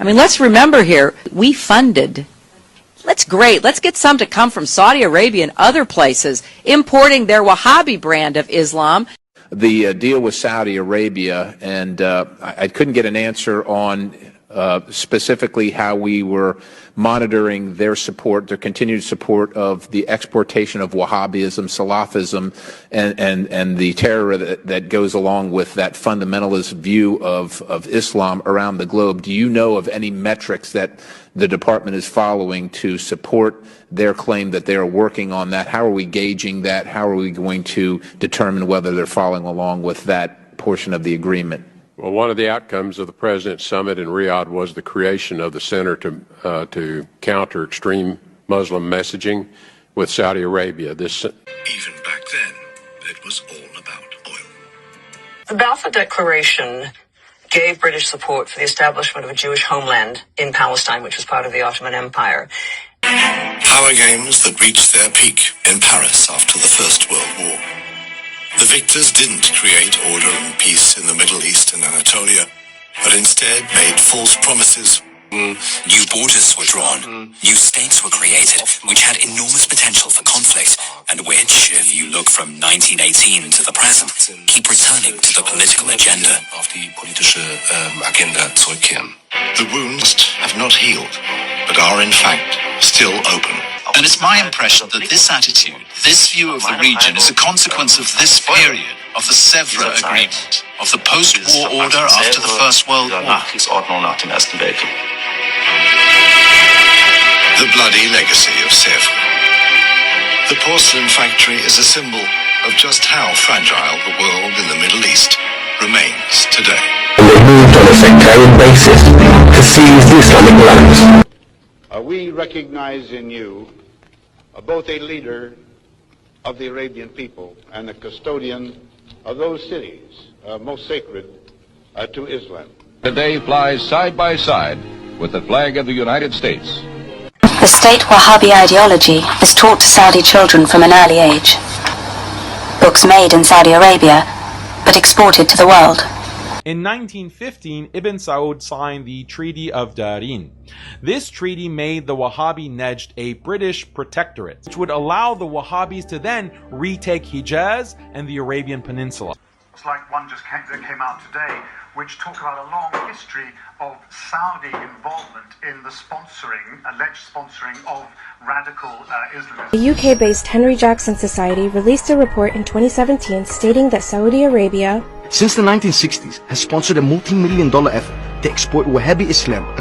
I mean, let's remember here, we funded. That's great. Let's get some to come from Saudi Arabia and other places, importing their Wahhabi brand of Islam. The deal with Saudi Arabia, and I couldn't get an answer on specifically how we were monitoring their support, their continued support of the exportation of Wahhabism, Salafism, and the terror that goes along with that fundamentalist view of Islam around the globe. Do you know of any metrics that the department is following to support their claim that they are working on that? How are we gauging that? How are we going to determine whether they're following along with that portion of the agreement? Well, one of the outcomes of the President's Summit in Riyadh was the creation of the Center to counter extreme Muslim messaging with Saudi Arabia. Even back then, it was all about oil. The Balfour Declaration gave British support for the establishment of a Jewish homeland in Palestine, which was part of the Ottoman Empire. Power games that reached their peak in Paris after the First World War. The victors didn't create order and peace in the Middle East and Anatolia, but instead made false promises. New borders were drawn, new states were created, which had enormous potential for conflict, and which, if you look from 1918 to the present, keep returning to the political agenda. The wounds have not healed, but are in fact still open. And it's my impression that this attitude, this view of the region, is a consequence of this period, of the Sèvres Agreement, of the post-war order after the First World War. The bloody legacy of Sèvres. The porcelain factory is a symbol of just how fragile the world in the Middle East remains today. And they moved on a sectarian basis to seize the Islamic lands. We recognize in you both a leader of the Arabian people and a custodian of those cities most sacred to Islam. Today flies side by side with the flag of the United States. The state Wahhabi ideology is taught to Saudi children from an early age. Books made in Saudi Arabia, but exported to the world. In 1915, Ibn Saud signed the Treaty of Darin. This treaty made the Wahhabi Najd a British protectorate, which would allow the Wahhabis to then retake Hijaz and the Arabian Peninsula. It's like one just came out today, which talk about a long history of Saudi involvement in the alleged sponsoring of radical Islamism. The UK-based Henry Jackson Society released a report in 2017 stating that Saudi Arabia, since the 1960s, has sponsored a multi-million-dollar effort to export Wahhabi Islam